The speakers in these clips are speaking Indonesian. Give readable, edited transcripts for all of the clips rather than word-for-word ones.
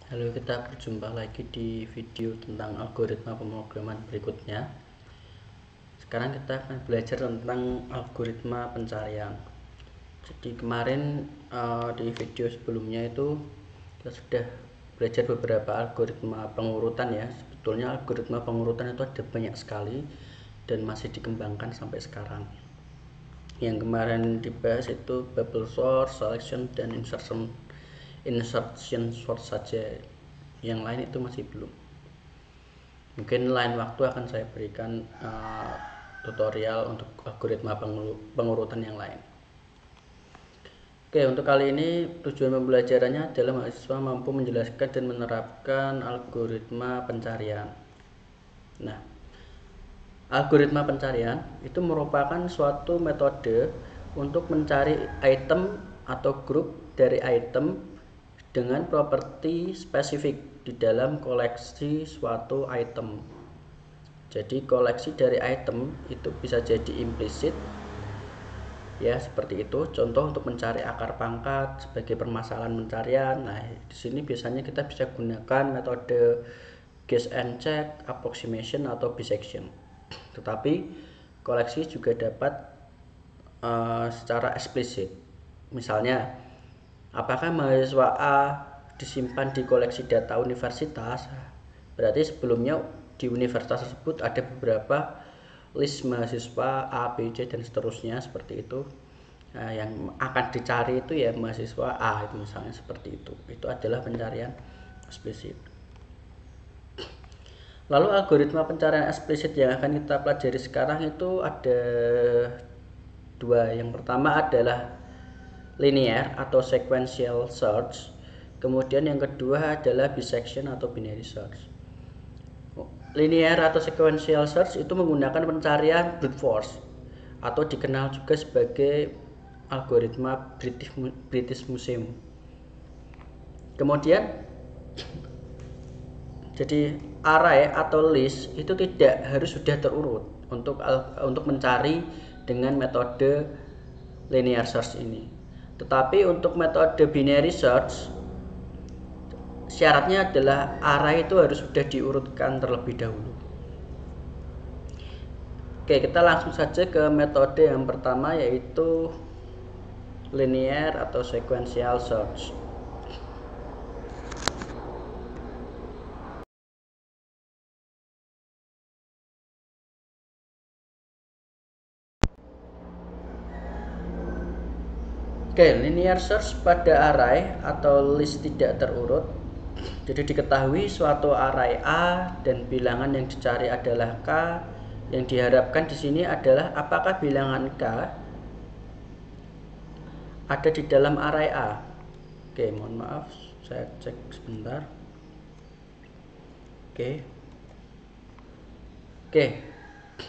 Halo, kita berjumpa lagi di video tentang algoritma pemrograman berikutnya. Sekarang kita akan belajar tentang algoritma pencarian. Jadi kemarin di video sebelumnya itu kita sudah belajar beberapa algoritma pengurutan ya. Sebetulnya algoritma pengurutan itu ada banyak sekali dan masih dikembangkan sampai sekarang. Yang kemarin dibahas itu bubble sort, selection, dan insertion sort saja. Yang lain itu masih belum. Mungkin lain waktu akan saya berikan tutorial untuk algoritma pengurutan yang lain. Oke, untuk kali ini tujuan pembelajarannya adalah mahasiswa mampu menjelaskan dan menerapkan algoritma pencarian. Nah, algoritma pencarian itu merupakan suatu metode untuk mencari item atau grup dari item dengan properti spesifik di dalam koleksi suatu item. Jadi koleksi dari item itu bisa jadi implisit ya, seperti itu. Contoh untuk mencari akar pangkat sebagai permasalahan pencarian. Nah, di sini biasanya kita bisa gunakan metode guess and check, approximation, atau bisection. Tetapi koleksi juga dapat secara eksplisit. Misalnya, apakah mahasiswa A disimpan di koleksi data universitas? Berarti sebelumnya di universitas tersebut ada beberapa list mahasiswa A, B, C, dan seterusnya seperti itu. Nah, yang akan dicari itu ya mahasiswa A, itu misalnya seperti itu. Itu adalah pencarian eksplisit. Lalu algoritma pencarian eksplisit yang akan kita pelajari sekarang itu ada dua. Yang pertama adalah linear atau sequential search. Kemudian yang kedua adalah bisection atau binary search. Linear atau sequential search itu menggunakan pencarian brute force atau dikenal juga sebagai algoritma British Museum. Kemudian jadi array atau list itu tidak harus sudah terurut untuk mencari dengan metode linear search ini. Tetapi untuk metode binary search syaratnya adalah array itu harus sudah diurutkan terlebih dahulu. Oke, kita langsung saja ke metode yang pertama, yaitu linear atau sequential search. Oke, linear search pada array atau list tidak terurut. Jadi diketahui suatu array A dan bilangan yang dicari adalah K. Yang diharapkan di sini adalah apakah bilangan K ada di dalam array A. Oke, mohon maaf, saya cek sebentar. Oke,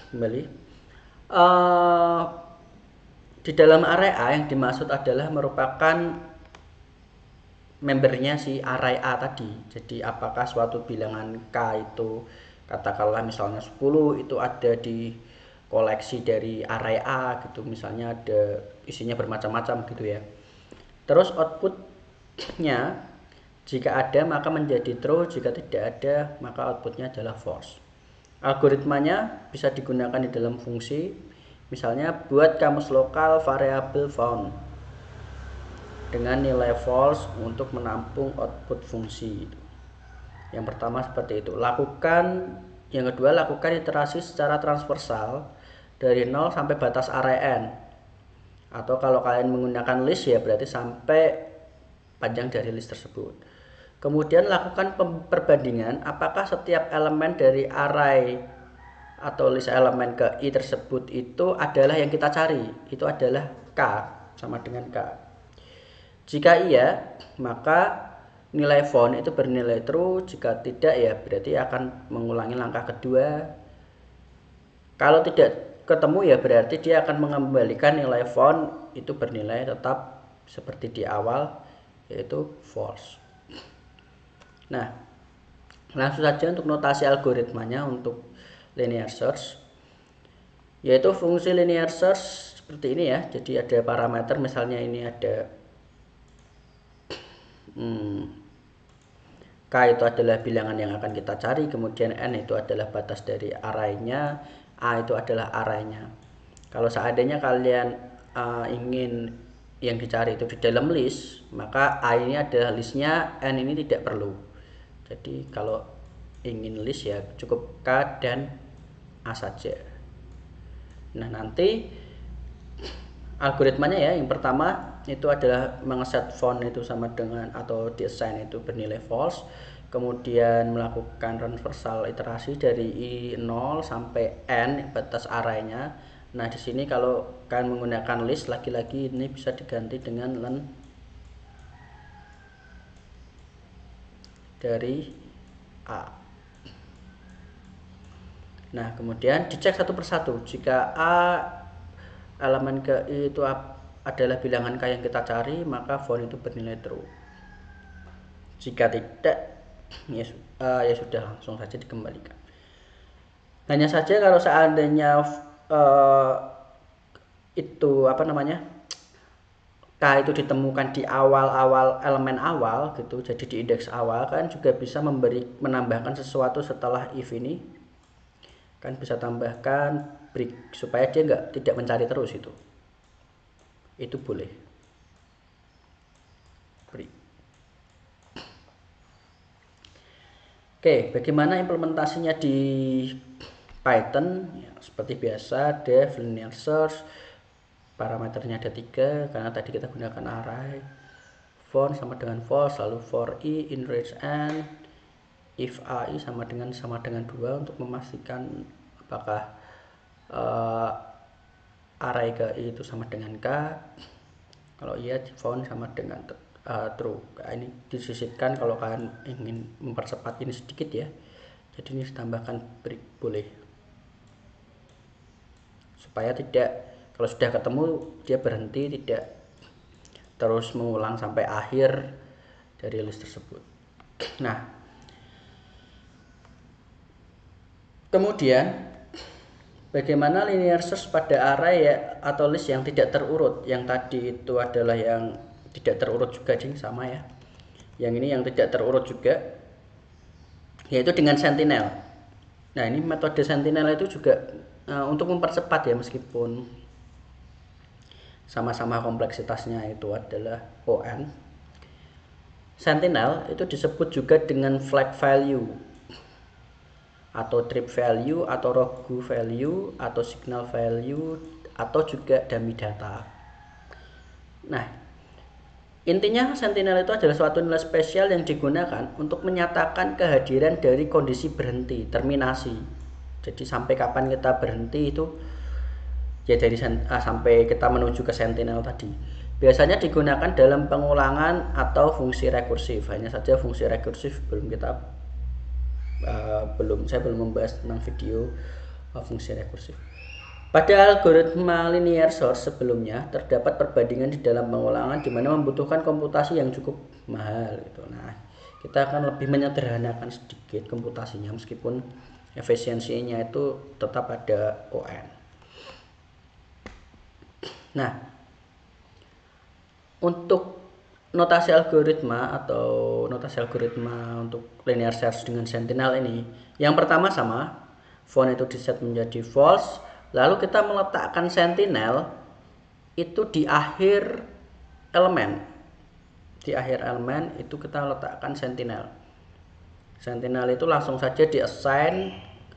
kembali. Di dalam array A yang dimaksud adalah merupakan membernya si array A tadi. Jadi apakah suatu bilangan K itu katakanlah misalnya 10 itu ada di koleksi dari array A gitu, misalnya ada isinya bermacam-macam gitu ya. Terus outputnya jika ada maka menjadi true, jika tidak ada maka outputnya adalah false. Algoritmanya bisa digunakan di dalam fungsi, misalnya buat kamus lokal variabel found dengan nilai false untuk menampung output fungsi. Yang pertama seperti itu. Yang kedua, lakukan iterasi secara transversal dari 0 sampai batas array n. Atau kalau kalian menggunakan list ya berarti sampai panjang dari list tersebut. Kemudian lakukan perbandingan apakah setiap elemen dari array atau list elemen ke i tersebut itu adalah yang kita cari. Itu adalah K, sama dengan K. Jika iya, maka nilai found itu bernilai true. Jika tidak ya berarti akan mengulangi langkah kedua. Kalau tidak ketemu ya berarti dia akan mengembalikan nilai found itu bernilai tetap seperti di awal, yaitu false. Nah, langsung saja untuk notasi algoritmanya untuk linear search, yaitu fungsi linear search seperti ini ya. Jadi ada parameter, misalnya ini ada K itu adalah bilangan yang akan kita cari, kemudian N itu adalah batas dari arraynya, A itu adalah arraynya. Kalau seandainya kalian ingin yang dicari itu di dalam list, maka A ini adalah listnya, N ini tidak perlu. Jadi kalau ingin list ya cukup K dan A saja. Nah, nanti algoritmanya ya, yang pertama itu adalah mengeset font itu sama dengan atau desain itu bernilai false, kemudian melakukan transversal iterasi dari i0 sampai n batas arraynya. Nah, di sini kalau kalian menggunakan list, lagi-lagi ini bisa diganti dengan len dari A. Nah, kemudian dicek satu persatu. Jika A elemen ke I itu adalah bilangan K yang kita cari, maka font itu bernilai true. Jika tidak, ya sudah, langsung saja dikembalikan. Hanya saja kalau seandainya itu K itu ditemukan di awal-awal elemen awal gitu, jadi di indeks awal, kan juga bisa menambahkan sesuatu setelah if ini, kan bisa tambahkan break supaya dia tidak mencari terus itu boleh break. Oke, bagaimana implementasinya di Python? Ya, seperti biasa, def linear search, parameternya ada 3 karena tadi kita gunakan array. Font sama dengan false, lalu for i in range n, if ai sama dengan 2 untuk memastikan apakah array ke i itu sama dengan k. Kalau iya, font sama dengan true. Ini disisipkan kalau kalian ingin mempercepat ini sedikit ya, jadi ini tambahkan break boleh, supaya tidak, kalau sudah ketemu dia berhenti, tidak terus mengulang sampai akhir dari list tersebut. Nah, kemudian bagaimana linear search pada array ya, atau list yang tidak terurut. Yang tadi itu adalah yang tidak terurut juga, sama ya. Yang ini yang tidak terurut juga, yaitu dengan sentinel. Nah, ini metode sentinel itu juga untuk mempercepat ya, meskipun sama-sama kompleksitasnya itu adalah ON. Sentinel itu disebut juga dengan flag value, atau trip value, atau rogu value, atau signal value, atau juga dummy data. Nah, intinya sentinel itu adalah suatu nilai spesial yang digunakan untuk menyatakan kehadiran dari kondisi berhenti, terminasi. Jadi sampai kapan kita berhenti itu ya, dari sampai kita menuju ke sentinel tadi. Biasanya digunakan dalam pengulangan atau fungsi rekursif. Hanya saja fungsi rekursif saya belum membahas tentang video fungsi rekursif. Pada algoritma linear search sebelumnya terdapat perbandingan di dalam pengulangan, di mana membutuhkan komputasi yang cukup mahal gitu. Nah, kita akan lebih menyederhanakan sedikit komputasinya, meskipun efisiensinya itu tetap ada ON. Nah, untuk notasi algoritma untuk linear search dengan sentinel ini, yang pertama sama, font itu diset menjadi false, lalu kita meletakkan sentinel itu di akhir elemen. Di akhir elemen itu kita letakkan sentinel. Sentinel itu langsung saja di-assign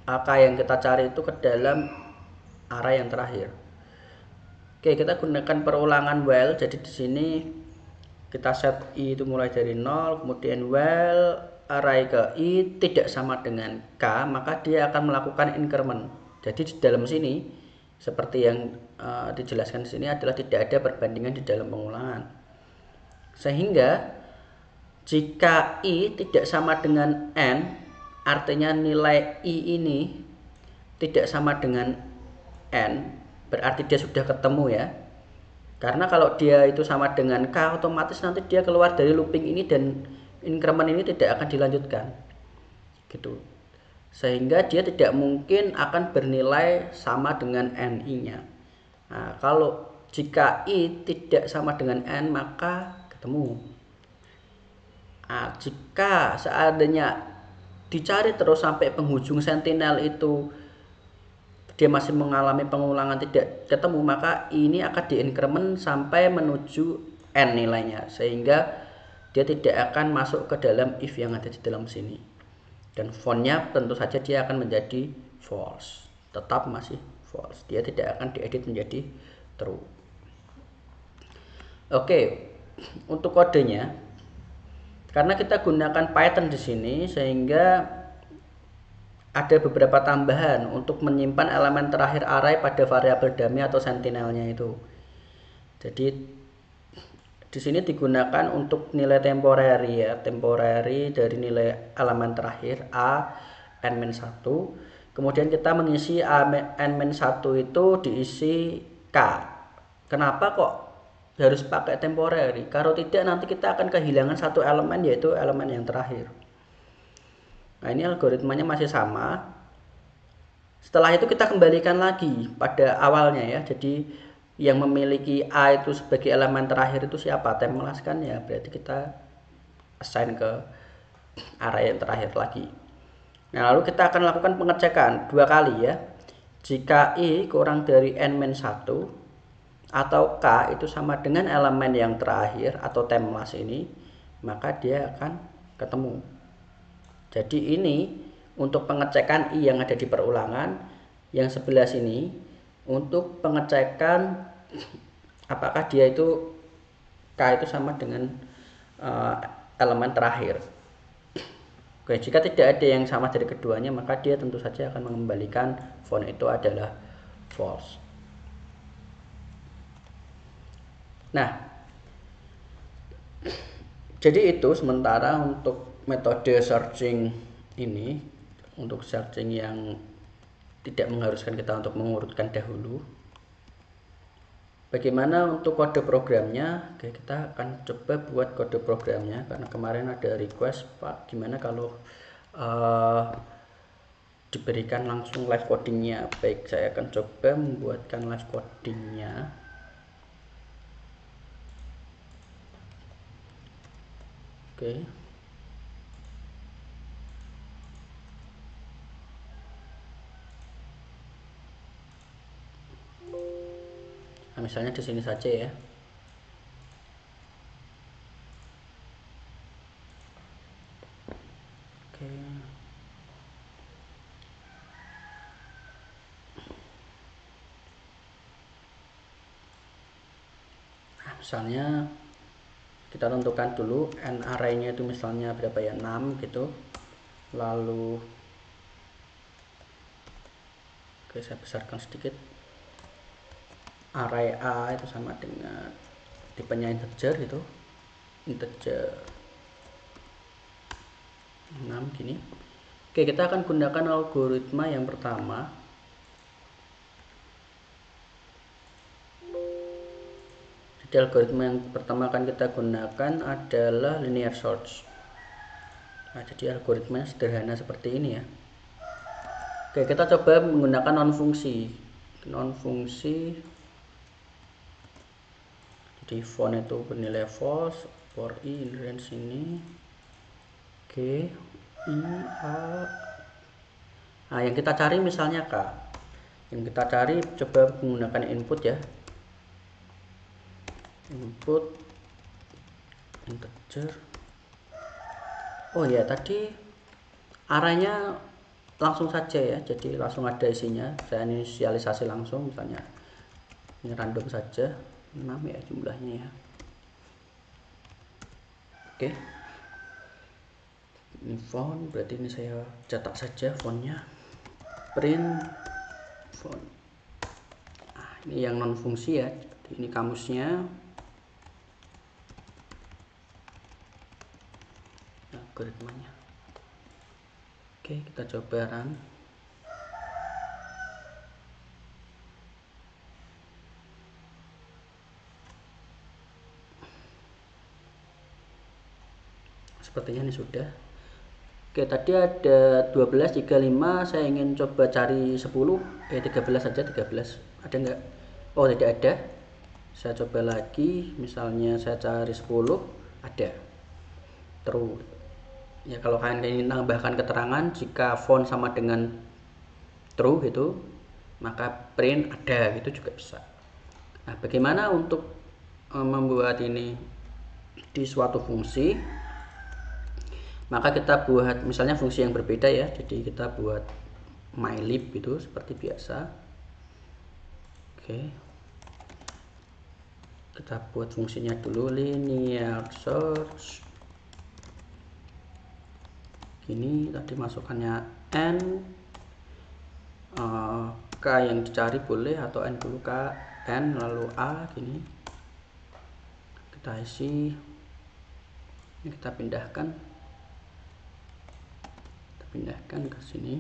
angka yang kita cari itu ke dalam array yang terakhir. Oke, kita gunakan perulangan while. Jadi di sini kita set i itu mulai dari 0, kemudian while array ke i tidak sama dengan k, maka dia akan melakukan increment. Jadi di dalam sini seperti yang dijelaskan di sini adalah tidak ada perbandingan di dalam pengulangan. Sehingga jika i tidak sama dengan n, artinya nilai i ini tidak sama dengan n, berarti dia sudah ketemu ya. Karena kalau dia itu sama dengan k, otomatis nanti dia keluar dari looping ini dan increment ini tidak akan dilanjutkan gitu. Sehingga dia tidak mungkin akan bernilai sama dengan ni-nya. Nah, kalau jika i tidak sama dengan n, maka ketemu. Nah, jika seandainya dicari terus sampai penghujung sentinel itu dia masih mengalami pengulangan tidak ketemu, maka ini akan diincrement sampai menuju n nilainya, sehingga dia tidak akan masuk ke dalam if yang ada di dalam sini. Dan fontnya tentu saja dia akan menjadi false, tetap masih false, dia tidak akan diedit menjadi true. Oke, untuk kodenya, karena kita gunakan Python di sini, sehingga ada beberapa tambahan untuk menyimpan elemen terakhir array pada variabel dummy atau sentinelnya itu. Jadi di sini digunakan untuk nilai temporary ya, temporary dari nilai elemen terakhir a n-1. Kemudian kita mengisi n-1 itu diisi k. Kenapa kok harus pakai temporary? Kalau tidak nanti kita akan kehilangan satu elemen, yaitu elemen yang terakhir. Nah, ini algoritmanya masih sama. Setelah itu kita kembalikan lagi pada awalnya ya. Jadi yang memiliki A itu sebagai elemen terakhir itu siapa? Temlas kan ya, berarti kita assign ke array yang terakhir lagi. Nah, lalu kita akan lakukan pengecekan 2 kali ya. Jika I kurang dari n-1 atau K itu sama dengan elemen yang terakhir atau temlas ini, maka dia akan ketemu. Jadi ini untuk pengecekan I yang ada di perulangan, yang sebelah sini untuk pengecekan apakah dia itu K itu sama dengan elemen terakhir. Oke, jika tidak ada yang sama dari keduanya, maka dia tentu saja akan mengembalikan font itu adalah false. Nah, jadi itu sementara untuk metode searching ini, untuk searching yang tidak mengharuskan kita untuk mengurutkan dahulu. Bagaimana untuk kode programnya? Oke, kita akan coba buat kode programnya, karena kemarin ada request, Pak, gimana kalau diberikan langsung live codingnya. Baik, saya akan coba membuatkan live codingnya. Oke. Nah, misalnya di sini saja ya. Oke. Nah, misalnya kita tentukan dulu n array-nya itu misalnya berapa ya, 6 gitu. Lalu oke, saya besarkan sedikit. Array A itu sama dengan tipenya integer itu, integer 6 gini. Oke, kita akan gunakan algoritma yang pertama. Jadi algoritma yang pertama akan kita gunakan adalah linear search. Nah, jadi algoritmanya sederhana seperti ini ya. Oke, kita coba menggunakan non fungsi. Jadi font itu bernilai false, for I range ini. Oke, I, A. Nah, yang kita cari misalnya K. Yang kita cari coba menggunakan input ya. Input integer. Oh ya, tadi arahnya langsung saja ya, jadi langsung ada isinya. Saya inisialisasi langsung, misalnya ini random saja, 6 ya jumlahnya ya. Oke, ini font, berarti ini saya cetak saja fontnya, print font. Nah, ini yang non fungsi ya, ini kamusnya. Algoritmanya. Oke, kita coba run. Sepertinya ini sudah. Oke, tadi ada 12, 35, saya ingin coba cari 10, 13 saja, 13. Ada enggak? Oh, tidak ada. Saya coba lagi, misalnya saya cari 10, ada. True. Ya kalau kalian ingin tambahkan keterangan jika font sama dengan true gitu, maka print ada gitu juga bisa. Nah, bagaimana untuk membuat ini di suatu fungsi? Maka kita buat misalnya fungsi yang berbeda ya. Jadi kita buat mylib gitu seperti biasa. Oke. Kita buat fungsinya dulu linear search. Gini tadi masukannya n, k yang dicari boleh atau n dulu k, n lalu a gini. Kita isi. Ini kita pindahkan ke sini.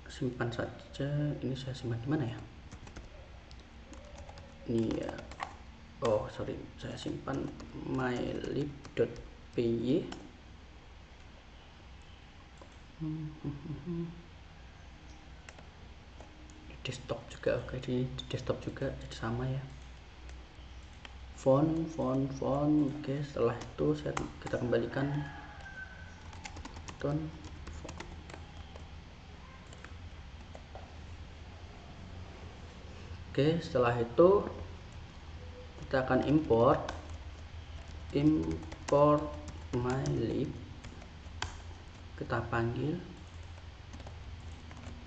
Simpan saja. Ini saya simpan di mana ya? Ini ya. Oh sorry, saya simpan mylib.py. Desktop juga, oke, di desktop juga jadi sama ya. Font. Oke, setelah itu kita kembalikan tone. Oke, setelah itu kita akan import mylib. Kita panggil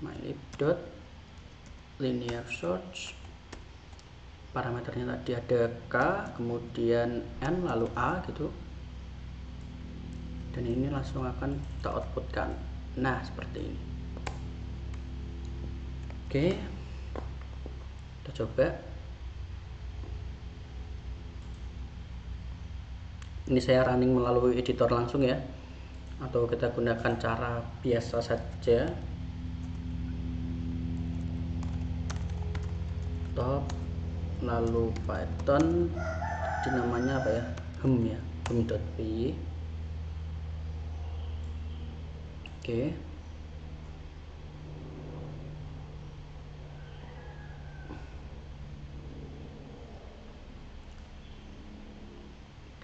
mylib.linear search. Parameternya tadi ada k, kemudian n lalu a gitu. Dan ini langsung akan kita outputkan. Nah, seperti ini. Oke. Kita coba. Ini saya running melalui editor langsung ya, atau kita gunakan cara biasa saja. Top lalu Python, di namanya apa ya, hem.py. Oke.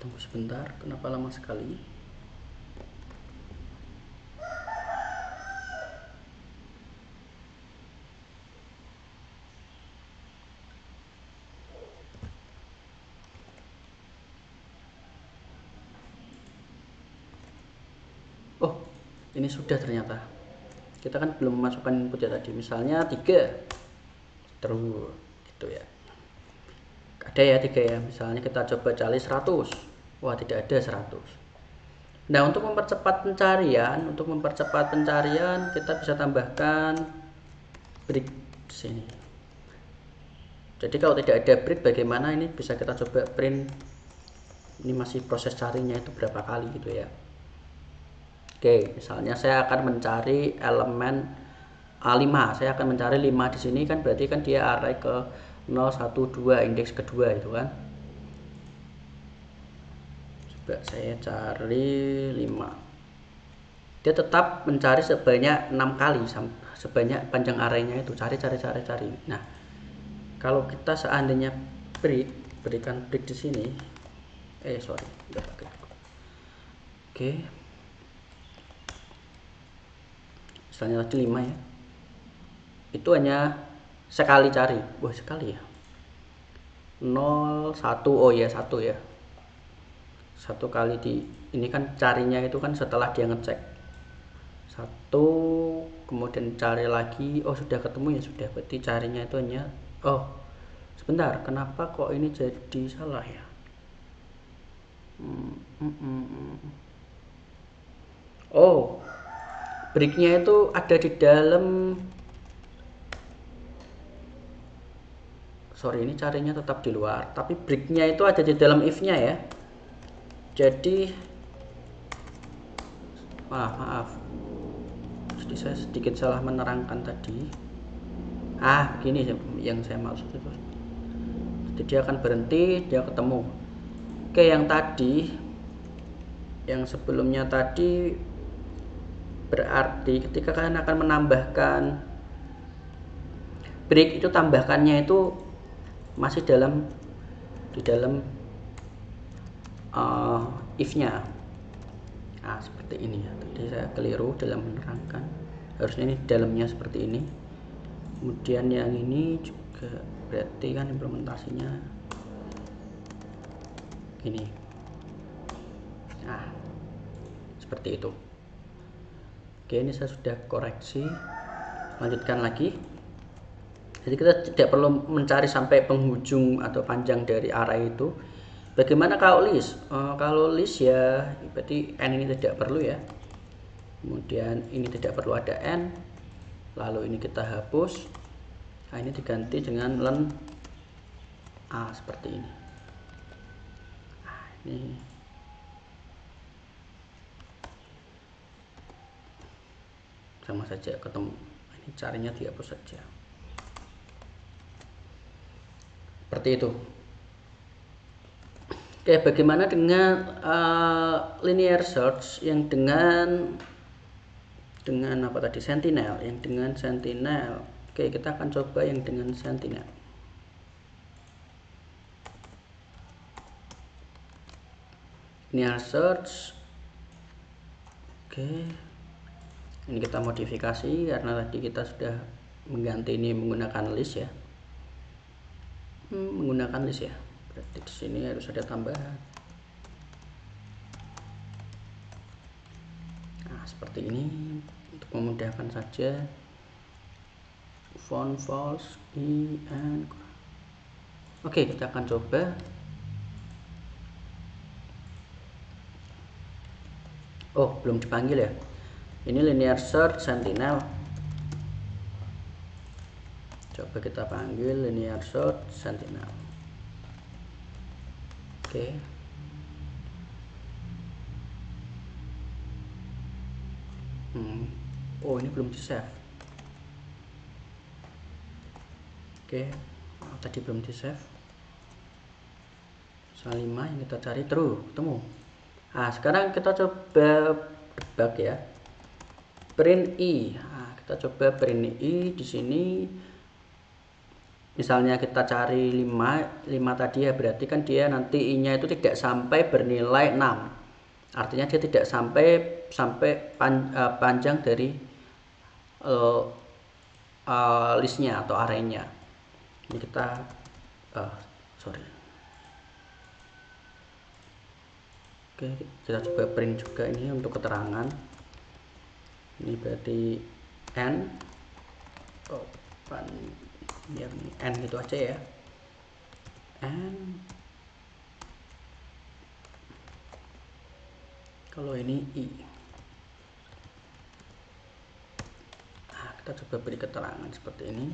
Tunggu sebentar, kenapa lama sekali? Oh, ini sudah ternyata. Kita kan belum memasukkan input ya tadi. Misalnya 3. True gitu ya. Ada ya 3 ya. Misalnya kita coba cari 100. Wah, tidak ada 100. Nah, untuk mempercepat pencarian, kita bisa tambahkan break di sini. Jadi kalau tidak ada break, bagaimana ini bisa kita coba print. Ini masih proses carinya itu berapa kali gitu ya. Oke, misalnya saya akan mencari elemen A5. Saya akan mencari 5 di sini kan, berarti kan dia array ke 0, 1, 2, indeks kedua itu kan. Coba saya cari 5. Dia tetap mencari sebanyak 6 kali, sebanyak panjang arraynya itu. Cari. Nah, kalau kita seandainya berikan break di sini. Oke. Misalnya tadi 5 ya. Itu hanya sekali cari. Wah, sekali ya. 0, 1, oh ya 1 ya. 1 kali ini kan carinya itu kan setelah dia ngecek. 1, kemudian cari lagi. Oh, sudah ketemu ya, sudah. Berarti carinya itu hanya, oh, sebentar, kenapa kok ini jadi salah ya? Oh, breaknya itu ada di dalam. Sorry, ini carinya tetap di luar, tapi breaknya itu ada di dalam if-nya ya. Jadi maaf, jadi saya sedikit salah menerangkan tadi. Begini yang saya maksud itu. Jadi dia akan berhenti, dia ketemu. Oke, yang tadi, yang sebelumnya tadi, berarti ketika kalian akan menambahkan break itu, tambahkannya itu masih di dalam if-nya. Nah, seperti ini ya. Tadi saya keliru dalam menerangkan. Harusnya ini dalamnya seperti ini. Kemudian yang ini juga berarti kan implementasinya gini. Nah, seperti itu. Oke, ini saya sudah koreksi. Lanjutkan lagi. Jadi kita tidak perlu mencari sampai penghujung atau panjang dari array itu. Bagaimana kalau list? Kalau list ya berarti n ini tidak perlu ya. Kemudian ini tidak perlu ada n. Lalu ini kita hapus. Nah, ini diganti dengan len a seperti ini. Nah, ini sama saja ketemu. Ini caranya dihapus saja. Seperti itu. Oke, bagaimana dengan linear search yang dengan apa tadi, sentinel, yang dengan sentinel. Oke, kita akan coba yang dengan sentinel. Linear search. Oke, ini kita modifikasi karena tadi kita sudah mengganti ini menggunakan list ya. Menggunakan list ya. Berarti di sini harus ada tambahan. Nah, seperti ini untuk memudahkan saja. Font false and oke, kita akan coba. Oh, belum dipanggil ya. Ini linear search sentinel. Coba kita panggil linear search sentinel. Oke. Oh, ini belum di save. Oke. Oh, tadi belum di save. Soal 5 yang kita cari true, ketemu. Nah, sekarang kita coba debug ya. Print i. Nah, kita coba print i di sini. Misalnya kita cari 5 tadi ya, berarti kan dia nanti i-nya itu tidak sampai bernilai 6. Artinya dia tidak sampai panjang dari listnya atau array-nya. Ini kita Oke, kita coba print juga ini untuk keterangan. Ini berarti n biar n gitu aja ya. N kalau ini i. Nah, kita coba beri keterangan seperti ini.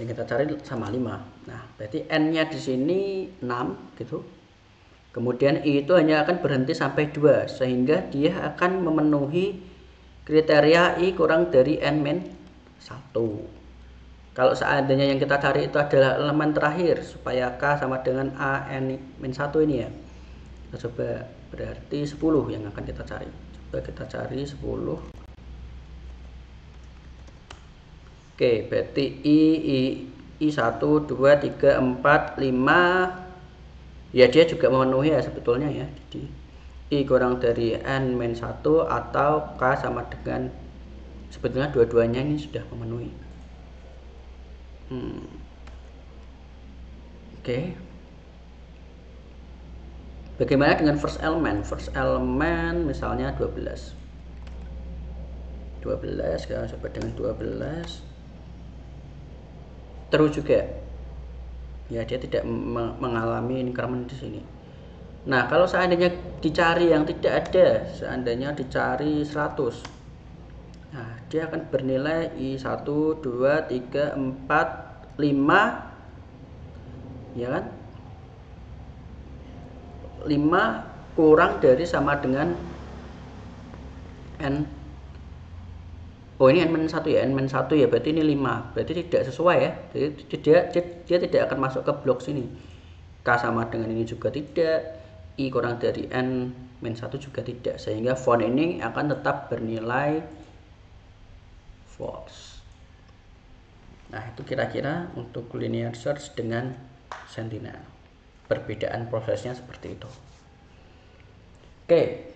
Yang kita cari sama 5. Nah, berarti n-nya di sini 6 gitu. Kemudian i itu hanya akan berhenti sampai 2, sehingga dia akan memenuhi kriteria i kurang dari n-1. Kalau seandainya yang kita cari itu adalah elemen terakhir, supaya k sama dengan a n-1 ini ya. Kita coba, berarti 10 yang akan kita cari. Coba kita cari 10. Oke, berarti i 1, 2, 3, 4, 5. Ya, dia juga memenuhi ya sebetulnya ya. Jadi i kurang dari n-1 atau k sama dengan, sebetulnya dua-duanya ini sudah memenuhi. Oke. Bagaimana dengan first element? First element misalnya 12. 12, kita coba dengan 12. Terus juga. Ya, dia tidak mengalami increment di sini. Nah, kalau seandainya dicari yang tidak ada, seandainya dicari 100. Nah, dia akan bernilai i 1, 2, 3, 4, 5. Ya kan? 5 kurang dari sama dengan n. Oh, ini n-1 ya, n-1 ya, berarti ini 5. Berarti tidak sesuai ya. Jadi dia tidak akan masuk ke blok sini. K sama dengan ini juga tidak. I kurang dari n-1 juga tidak. Sehingga font ini akan tetap bernilai false. Nah, itu kira-kira untuk linear search dengan sentinel. perbedaan prosesnya seperti itu. Oke,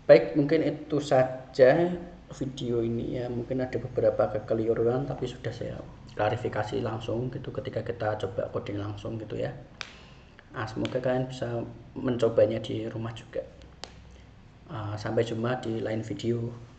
baik, mungkin itu saja video ini ya. Mungkin ada beberapa kekeliruan tapi sudah saya klarifikasi langsung gitu ketika kita coba coding langsung gitu ya. Semoga kalian bisa mencobanya di rumah juga. Sampai jumpa di lain video.